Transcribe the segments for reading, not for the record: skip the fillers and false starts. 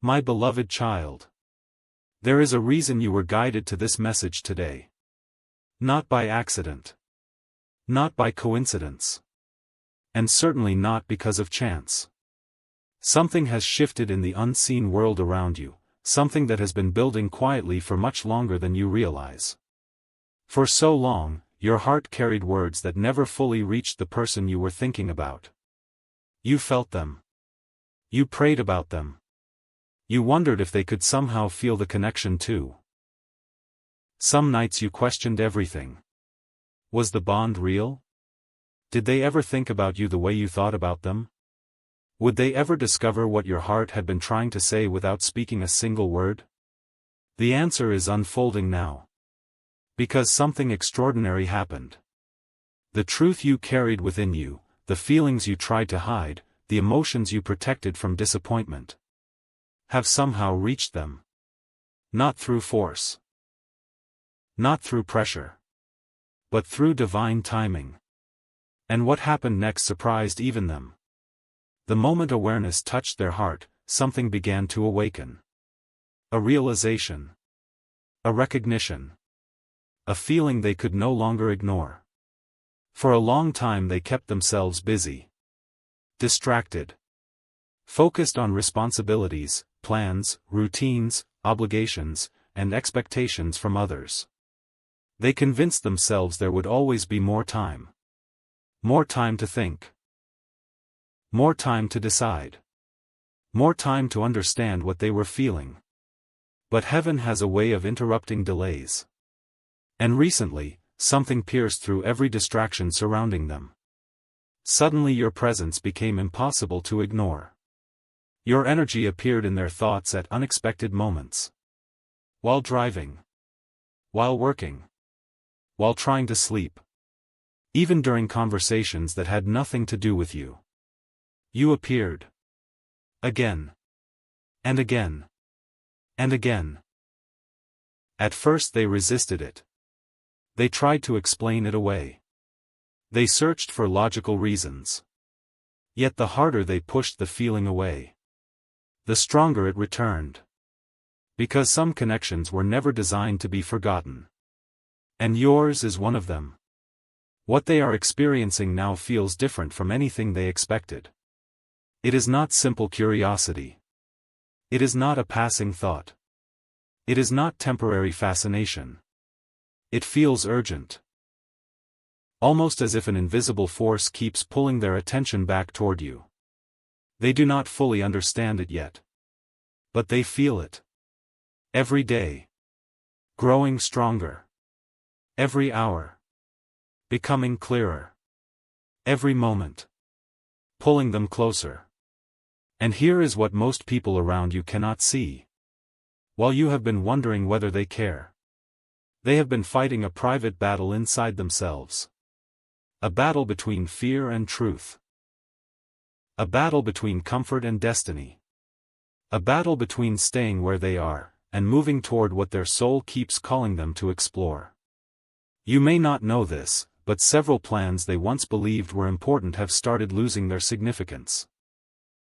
My beloved child. There is a reason you were guided to this message today. Not by accident. Not by coincidence. And certainly not because of chance. Something has shifted in the unseen world around you, something that has been building quietly for much longer than you realize. For so long, your heart carried words that never fully reached the person you were thinking about. You felt them. You prayed about them. You wondered if they could somehow feel the connection too. Some nights you questioned everything. Was the bond real? Did they ever think about you the way you thought about them? Would they ever discover what your heart had been trying to say without speaking a single word? The answer is unfolding now. Because something extraordinary happened. The truth you carried within you, the feelings you tried to hide, the emotions you protected from disappointment, have somehow reached them. Not through force. Not through pressure. But through divine timing. And what happened next surprised even them. The moment awareness touched their heart, something began to awaken. A realization. A recognition. A feeling they could no longer ignore. For a long time they kept themselves busy. Distracted. Focused on responsibilities, plans, routines, obligations, and expectations from others. They convinced themselves there would always be more time. More time to think. More time to decide. More time to understand what they were feeling. But heaven has a way of interrupting delays. And recently, something pierced through every distraction surrounding them. Suddenly your presence became impossible to ignore. Your energy appeared in their thoughts at unexpected moments. While driving. While working. While trying to sleep. Even during conversations that had nothing to do with you. You appeared. Again. And again. And again. At first they resisted it. They tried to explain it away. They searched for logical reasons. Yet the harder they pushed the feeling away, the stronger it returned. Because some connections were never designed to be forgotten. And yours is one of them. What they are experiencing now feels different from anything they expected. It is not simple curiosity. It is not a passing thought. It is not temporary fascination. It feels urgent. Almost as if an invisible force keeps pulling their attention back toward you. They do not fully understand it yet. But they feel it. Every day. Growing stronger. Every hour. Becoming clearer. Every moment. Pulling them closer. And here is what most people around you cannot see. While you have been wondering whether they care, they have been fighting a private battle inside themselves. A battle between fear and truth. A battle between comfort and destiny. A battle between staying where they are, and moving toward what their soul keeps calling them to explore. You may not know this, but several plans they once believed were important have started losing their significance.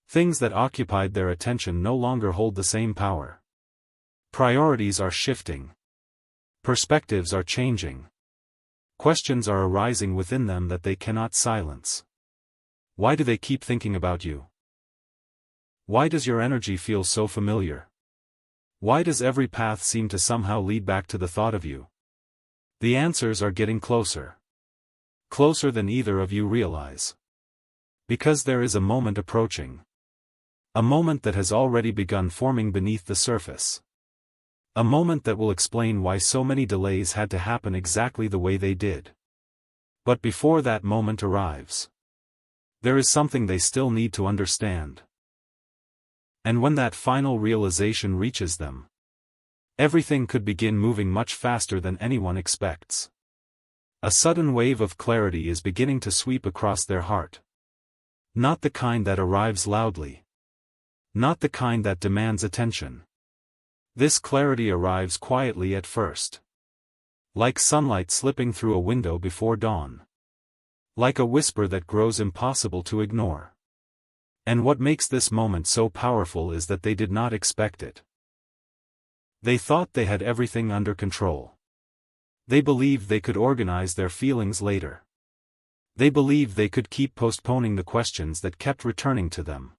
Things that occupied their attention no longer hold the same power. Priorities are shifting. Perspectives are changing. Questions are arising within them that they cannot silence. Why do they keep thinking about you? Why does your energy feel so familiar? Why does every path seem to somehow lead back to the thought of you? The answers are getting closer. Closer than either of you realize. Because there is a moment approaching. A moment that has already begun forming beneath the surface. A moment that will explain why so many delays had to happen exactly the way they did. But before that moment arrives, there is something they still need to understand. And when that final realization reaches them, everything could begin moving much faster than anyone expects. A sudden wave of clarity is beginning to sweep across their heart. Not the kind that arrives loudly. Not the kind that demands attention. This clarity arrives quietly at first. Like sunlight slipping through a window before dawn. Like a whisper that grows impossible to ignore. And what makes this moment so powerful is that they did not expect it. They thought they had everything under control. They believed they could organize their feelings later. They believed they could keep postponing the questions that kept returning to them.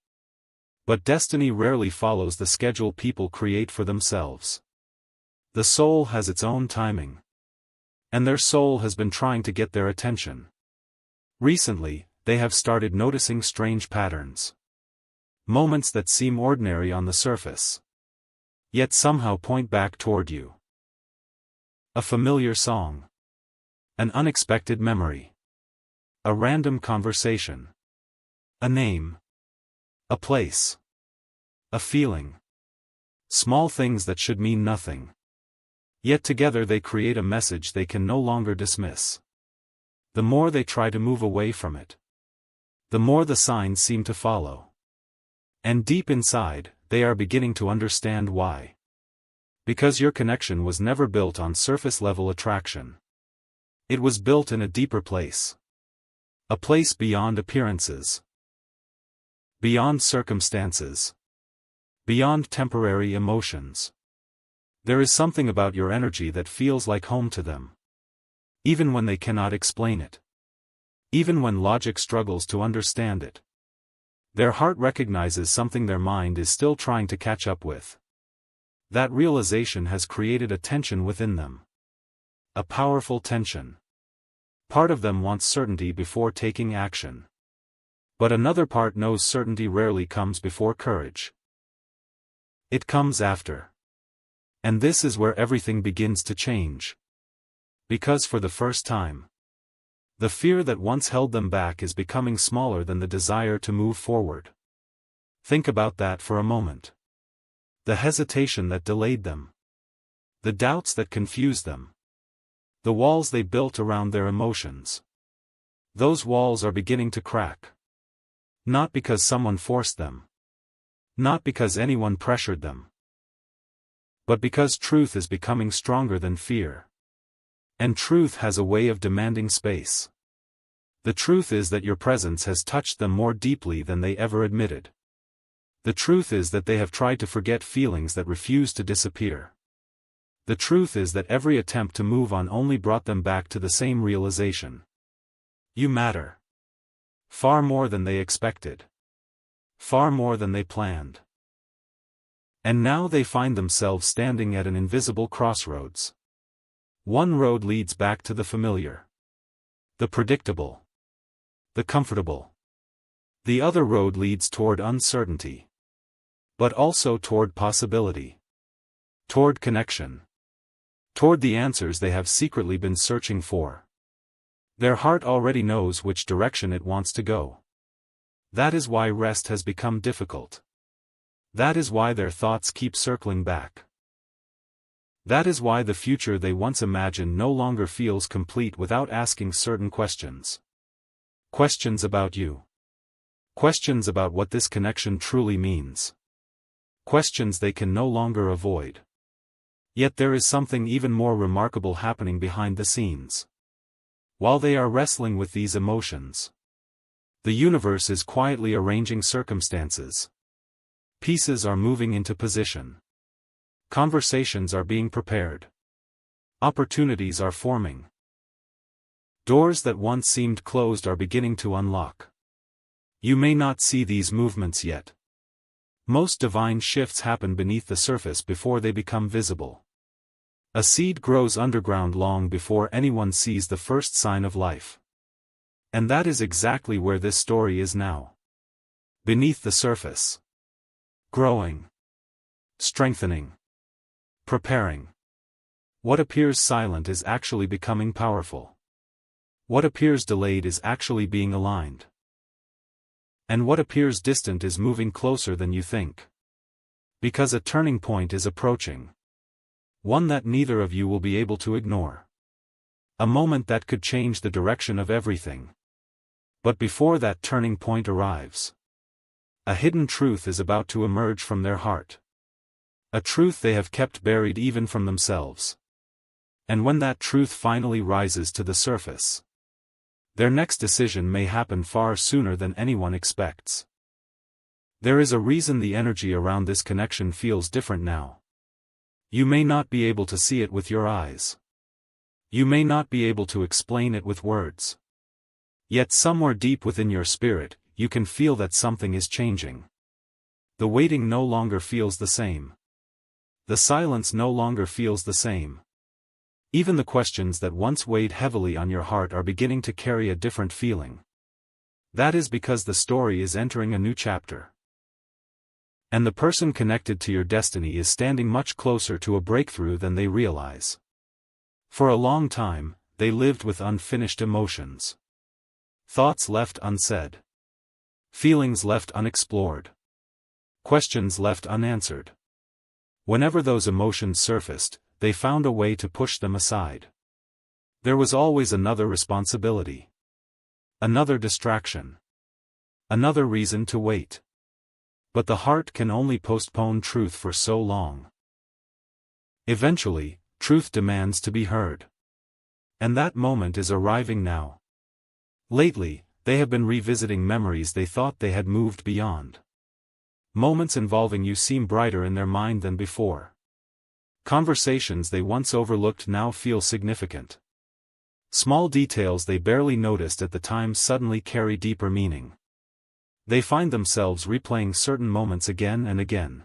But destiny rarely follows the schedule people create for themselves. The soul has its own timing. And their soul has been trying to get their attention. Recently, they have started noticing strange patterns. Moments that seem ordinary on the surface, yet somehow point back toward you. A familiar song. An unexpected memory. A random conversation. A name. A place. A feeling. Small things that should mean nothing. Yet together they create a message they can no longer dismiss. The more they try to move away from it, the more the signs seem to follow. And deep inside, they are beginning to understand why. Because your connection was never built on surface-level attraction. It was built in a deeper place. A place beyond appearances. Beyond circumstances. Beyond temporary emotions. There is something about your energy that feels like home to them. Even when they cannot explain it. Even when logic struggles to understand it. Their heart recognizes something their mind is still trying to catch up with. That realization has created a tension within them. A powerful tension. Part of them wants certainty before taking action. But another part knows certainty rarely comes before courage. It comes after. And this is where everything begins to change. Because for the first time, the fear that once held them back is becoming smaller than the desire to move forward. Think about that for a moment. The hesitation that delayed them. The doubts that confused them. The walls they built around their emotions. Those walls are beginning to crack. Not because someone forced them. Not because anyone pressured them. But because truth is becoming stronger than fear. And truth has a way of demanding space. The truth is that your presence has touched them more deeply than they ever admitted. The truth is that they have tried to forget feelings that refuse to disappear. The truth is that every attempt to move on only brought them back to the same realization. You matter. Far more than they expected. Far more than they planned. And now they find themselves standing at an invisible crossroads. One road leads back to the familiar. The predictable. The comfortable. The other road leads toward uncertainty. But also toward possibility. Toward connection. Toward the answers they have secretly been searching for. Their heart already knows which direction it wants to go. That is why rest has become difficult. That is why their thoughts keep circling back. That is why the future they once imagined no longer feels complete without asking certain questions. Questions about you. Questions about what this connection truly means. Questions they can no longer avoid. Yet there is something even more remarkable happening behind the scenes. While they are wrestling with these emotions, the universe is quietly arranging circumstances. Pieces are moving into position. Conversations are being prepared. Opportunities are forming. Doors that once seemed closed are beginning to unlock. You may not see these movements yet. Most divine shifts happen beneath the surface before they become visible. A seed grows underground long before anyone sees the first sign of life. And that is exactly where this story is now. Beneath the surface. Growing. Strengthening. Preparing. What appears silent is actually becoming powerful. What appears delayed is actually being aligned. And what appears distant is moving closer than you think. Because a turning point is approaching. One that neither of you will be able to ignore. A moment that could change the direction of everything. But before that turning point arrives, a hidden truth is about to emerge from their heart. A truth they have kept buried even from themselves. And when that truth finally rises to the surface, their next decision may happen far sooner than anyone expects. There is a reason the energy around this connection feels different now. You may not be able to see it with your eyes. You may not be able to explain it with words. Yet somewhere deep within your spirit, you can feel that something is changing. The waiting no longer feels the same. The silence no longer feels the same. Even the questions that once weighed heavily on your heart are beginning to carry a different feeling. That is because the story is entering a new chapter. And the person connected to your destiny is standing much closer to a breakthrough than they realize. For a long time, they lived with unfinished emotions. Thoughts left unsaid. Feelings left unexplored. Questions left unanswered. Whenever those emotions surfaced, they found a way to push them aside. There was always another responsibility. Another distraction. Another reason to wait. But the heart can only postpone truth for so long. Eventually, truth demands to be heard. And that moment is arriving now. Lately, they have been revisiting memories they thought they had moved beyond. Moments involving you seem brighter in their mind than before. Conversations they once overlooked now feel significant. Small details they barely noticed at the time suddenly carry deeper meaning. They find themselves replaying certain moments again and again.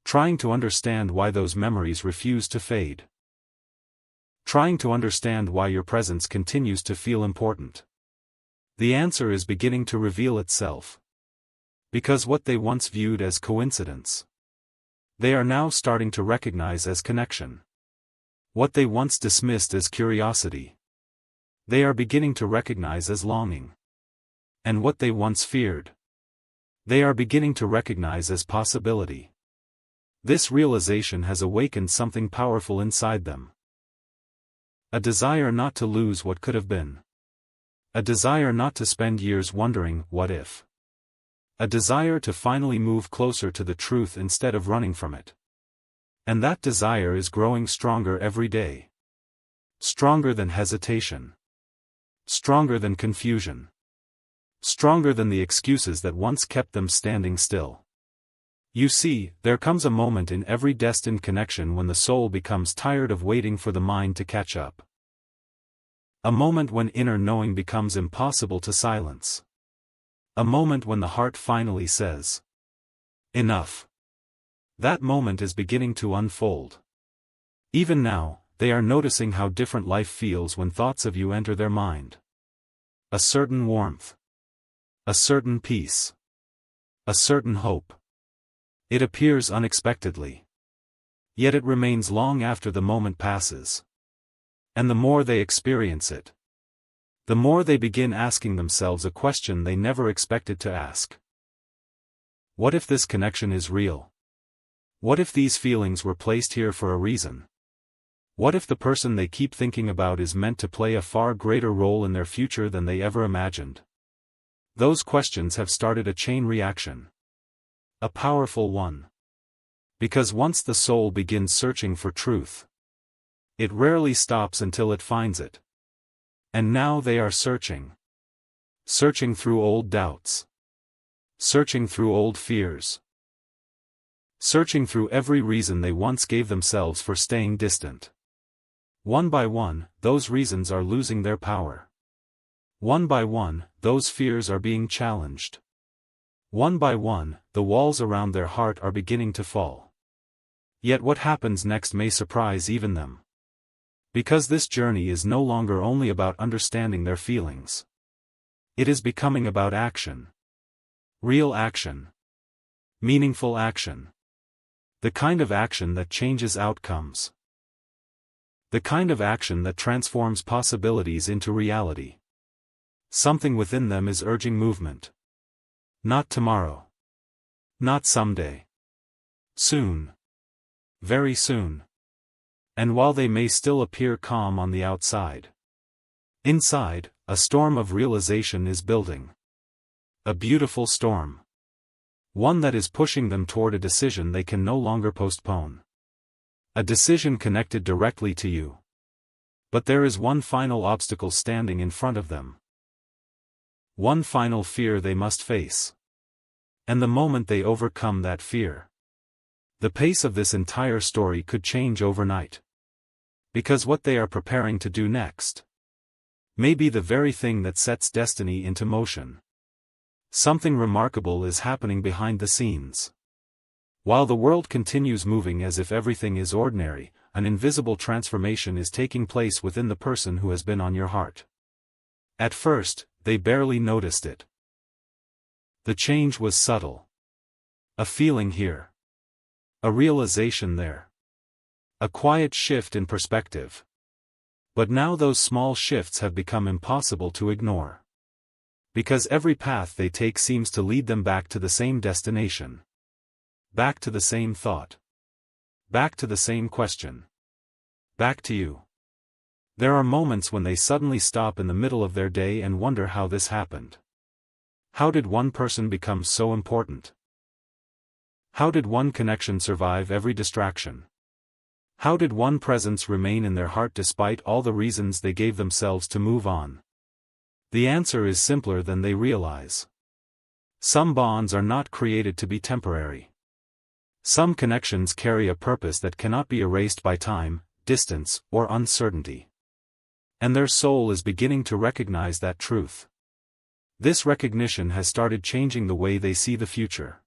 Trying to understand why those memories refuse to fade. Trying to understand why your presence continues to feel important. The answer is beginning to reveal itself. Because what they once viewed as coincidence, they are now starting to recognize as connection. What they once dismissed as curiosity, they are beginning to recognize as longing. And what they once feared, they are beginning to recognize as possibility. This realization has awakened something powerful inside them. A desire not to lose what could have been. A desire not to spend years wondering, what if? A desire to finally move closer to the truth instead of running from it. And that desire is growing stronger every day. Stronger than hesitation. Stronger than confusion. Stronger than the excuses that once kept them standing still. You see, there comes a moment in every destined connection when the soul becomes tired of waiting for the mind to catch up. A moment when inner knowing becomes impossible to silence. A moment when the heart finally says, enough. That moment is beginning to unfold. Even now, they are noticing how different life feels when thoughts of you enter their mind. A certain warmth. A certain peace. A certain hope. It appears unexpectedly. Yet it remains long after the moment passes. And the more they experience it, the more they begin asking themselves a question they never expected to ask. What if this connection is real? What if these feelings were placed here for a reason? What if the person they keep thinking about is meant to play a far greater role in their future than they ever imagined? Those questions have started a chain reaction. A powerful one. Because once the soul begins searching for truth, it rarely stops until it finds it. And now they are searching. Searching through old doubts. Searching through old fears. Searching through every reason they once gave themselves for staying distant. One by one, those reasons are losing their power. One by one, those fears are being challenged. One by one, the walls around their heart are beginning to fall. Yet what happens next may surprise even them. Because this journey is no longer only about understanding their feelings. It is becoming about action. Real action. Meaningful action. The kind of action that changes outcomes. The kind of action that transforms possibilities into reality. Something within them is urging movement. Not tomorrow. Not someday. Soon. Very soon. And while they may still appear calm on the outside, inside, a storm of realization is building. A beautiful storm. One that is pushing them toward a decision they can no longer postpone. A decision connected directly to you. But there is one final obstacle standing in front of them. One final fear they must face. And the moment they overcome that fear, the pace of this entire story could change overnight. Because what they are preparing to do next may be the very thing that sets destiny into motion. Something remarkable is happening behind the scenes. While the world continues moving as if everything is ordinary, an invisible transformation is taking place within the person who has been on your heart. At first, they barely noticed it. The change was subtle. A feeling here. A realization there. A quiet shift in perspective. But now those small shifts have become impossible to ignore. Because every path they take seems to lead them back to the same destination. Back to the same thought. Back to the same question. Back to you. There are moments when they suddenly stop in the middle of their day and wonder how this happened. How did one person become so important? How did one connection survive every distraction? How did one presence remain in their heart despite all the reasons they gave themselves to move on? The answer is simpler than they realize. Some bonds are not created to be temporary. Some connections carry a purpose that cannot be erased by time, distance, or uncertainty. And their soul is beginning to recognize that truth. This recognition has started changing the way they see the future.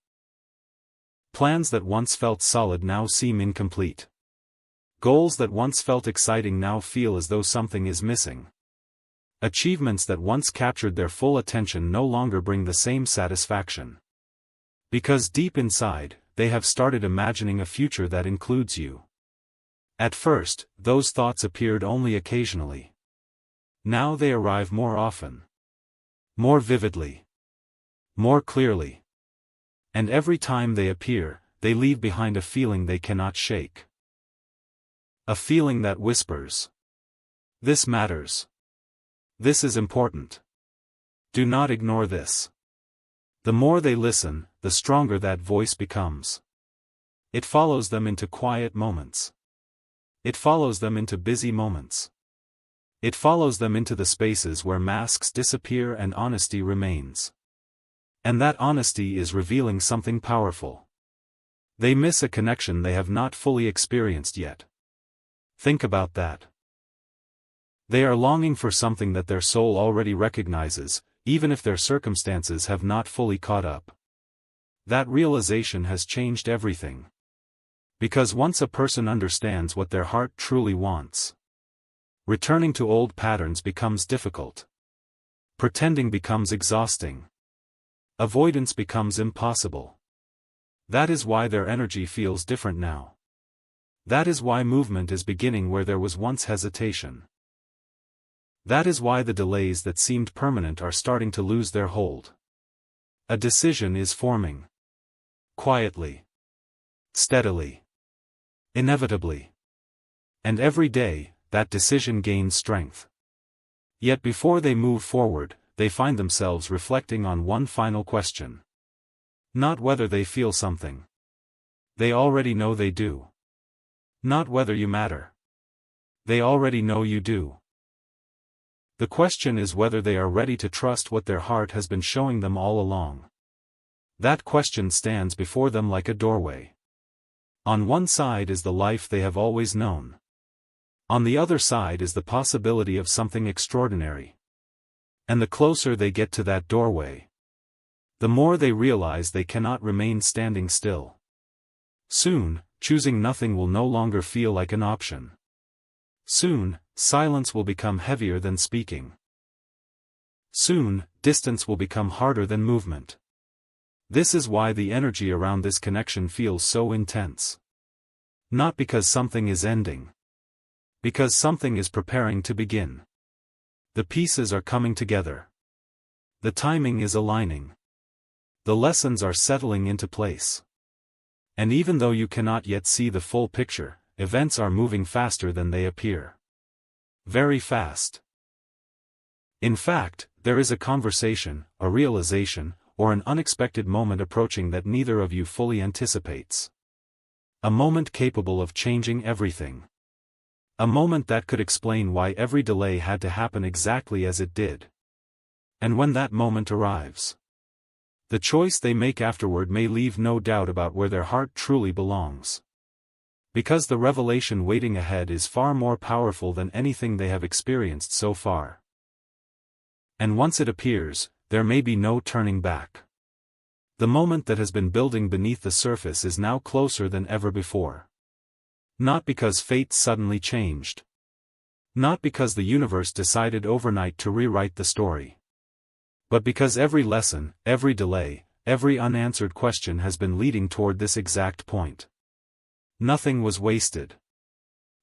Plans that once felt solid now seem incomplete. Goals that once felt exciting now feel as though something is missing. Achievements that once captured their full attention no longer bring the same satisfaction. Because deep inside, they have started imagining a future that includes you. At first, those thoughts appeared only occasionally. Now they arrive more often. More vividly. More clearly. And every time they appear, they leave behind a feeling they cannot shake. A feeling that whispers. This matters. This is important. Do not ignore this. The more they listen, the stronger that voice becomes. It follows them into quiet moments. It follows them into busy moments. It follows them into the spaces where masks disappear and honesty remains. And that honesty is revealing something powerful. They miss a connection they have not fully experienced yet. Think about that. They are longing for something that their soul already recognizes, even if their circumstances have not fully caught up. That realization has changed everything. Because once a person understands what their heart truly wants, returning to old patterns becomes difficult. Pretending becomes exhausting. Avoidance becomes impossible. That is why their energy feels different now. That is why movement is beginning where there was once hesitation. That is why the delays that seemed permanent are starting to lose their hold. A decision is forming. Quietly. Steadily. Inevitably. And every day, that decision gains strength. Yet before they move forward, they find themselves reflecting on one final question. Not whether they feel something. They already know they do. Not whether you matter. They already know you do. The question is whether they are ready to trust what their heart has been showing them all along. That question stands before them like a doorway. On one side is the life they have always known. On the other side is the possibility of something extraordinary. And the closer they get to that doorway, the more they realize they cannot remain standing still. Soon, choosing nothing will no longer feel like an option. Soon, silence will become heavier than speaking. Soon, distance will become harder than movement. This is why the energy around this connection feels so intense. Not because something is ending. Because something is preparing to begin. The pieces are coming together. The timing is aligning. The lessons are settling into place. And even though you cannot yet see the full picture, events are moving faster than they appear. Very fast. In fact, there is a conversation, a realization, or an unexpected moment approaching that neither of you fully anticipates. A moment capable of changing everything. A moment that could explain why every delay had to happen exactly as it did. And when that moment arrives, The choice they make afterward may leave no doubt about where their heart truly belongs. Because the revelation waiting ahead is far more powerful than anything they have experienced so far. And once it appears, there may be no turning back. The moment that has been building beneath the surface is now closer than ever before. Not because fate suddenly changed. Not because the universe decided overnight to rewrite the story. But because every lesson, every delay, every unanswered question has been leading toward this exact point. Nothing was wasted.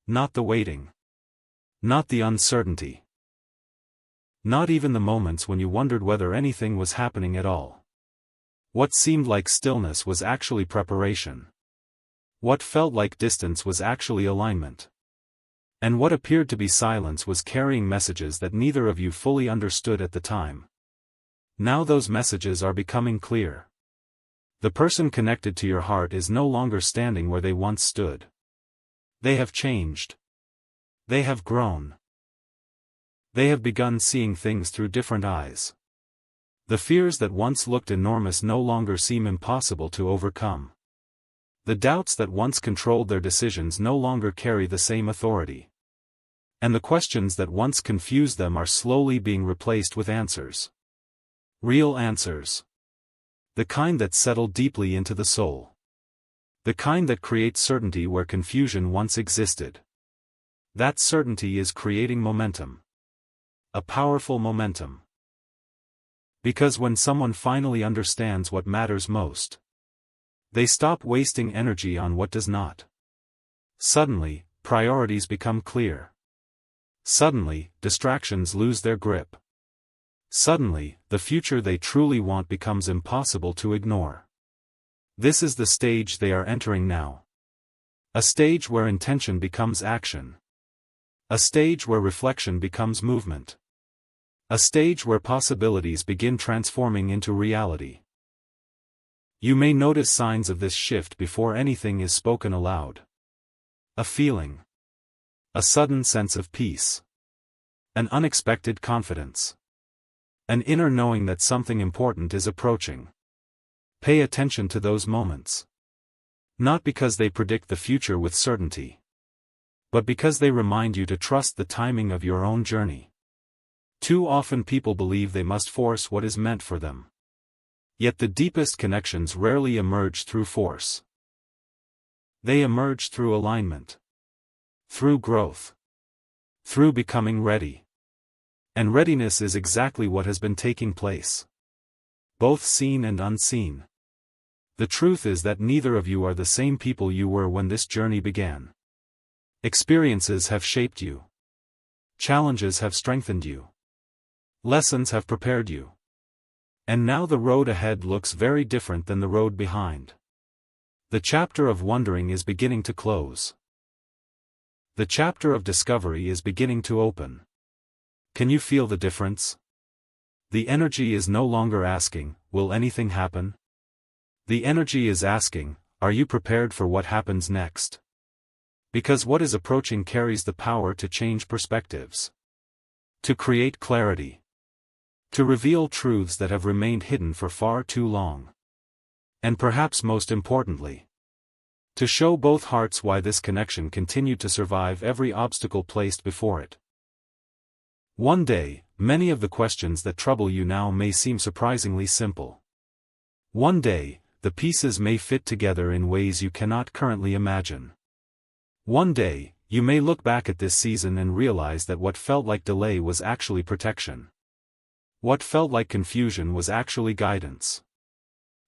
Not the waiting. Not the uncertainty. Not even the moments when you wondered whether anything was happening at all. What seemed like stillness was actually preparation. What felt like distance was actually alignment. And what appeared to be silence was carrying messages that neither of you fully understood at the time. Now those messages are becoming clear. The person connected to your heart is no longer standing where they once stood. They have changed. They have grown. They have begun seeing things through different eyes. The fears that once looked enormous no longer seem impossible to overcome. The doubts that once controlled their decisions no longer carry the same authority. And the questions that once confused them are slowly being replaced with answers. Real answers. The kind that settle deeply into the soul. The kind that create certainty where confusion once existed. That certainty is creating momentum. A powerful momentum. Because when someone finally understands what matters most, they stop wasting energy on what does not. Suddenly, priorities become clear. Suddenly, distractions lose their grip. Suddenly, the future they truly want becomes impossible to ignore. This is the stage they are entering now. A stage where intention becomes action. A stage where reflection becomes movement. A stage where possibilities begin transforming into reality. You may notice signs of this shift before anything is spoken aloud. A feeling. A sudden sense of peace. An unexpected confidence. An inner knowing that something important is approaching. Pay attention to those moments. Not because they predict the future with certainty, but because they remind you to trust the timing of your own journey. Too often people believe they must force what is meant for them. Yet the deepest connections rarely emerge through force. They emerge through alignment. Through growth. Through becoming ready. And readiness is exactly what has been taking place. Both seen and unseen. The truth is that neither of you are the same people you were when this journey began. Experiences have shaped you. Challenges have strengthened you. Lessons have prepared you. And now the road ahead looks very different than the road behind. The chapter of wondering is beginning to close. The chapter of discovery is beginning to open. Can you feel the difference? The energy is no longer asking, will anything happen? The energy is asking, are you prepared for what happens next? Because what is approaching carries the power to change perspectives. To create clarity. To reveal truths that have remained hidden for far too long. And perhaps most importantly, to show both hearts why this connection continued to survive every obstacle placed before it. One day, many of the questions that trouble you now may seem surprisingly simple. One day, the pieces may fit together in ways you cannot currently imagine. One day, you may look back at this season and realize that what felt like delay was actually protection. What felt like confusion was actually guidance.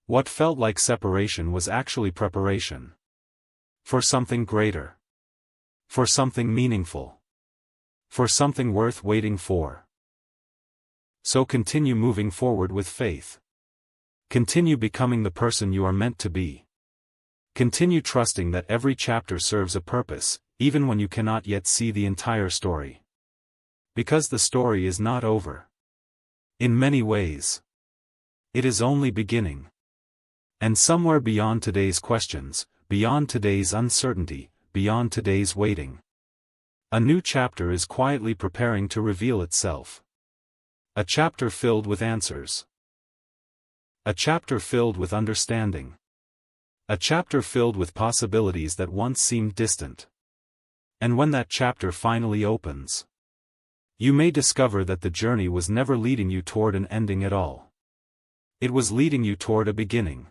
What felt like separation was actually preparation. For something greater. For something meaningful. For something worth waiting for. So continue moving forward with faith. Continue becoming the person you are meant to be. Continue trusting that every chapter serves a purpose, even when you cannot yet see the entire story. Because the story is not over. In many ways, it is only beginning. And somewhere beyond today's questions, beyond today's uncertainty, beyond today's waiting, a new chapter is quietly preparing to reveal itself. A chapter filled with answers. A chapter filled with understanding. A chapter filled with possibilities that once seemed distant. And when that chapter finally opens, you may discover that the journey was never leading you toward an ending at all. It was leading you toward a beginning.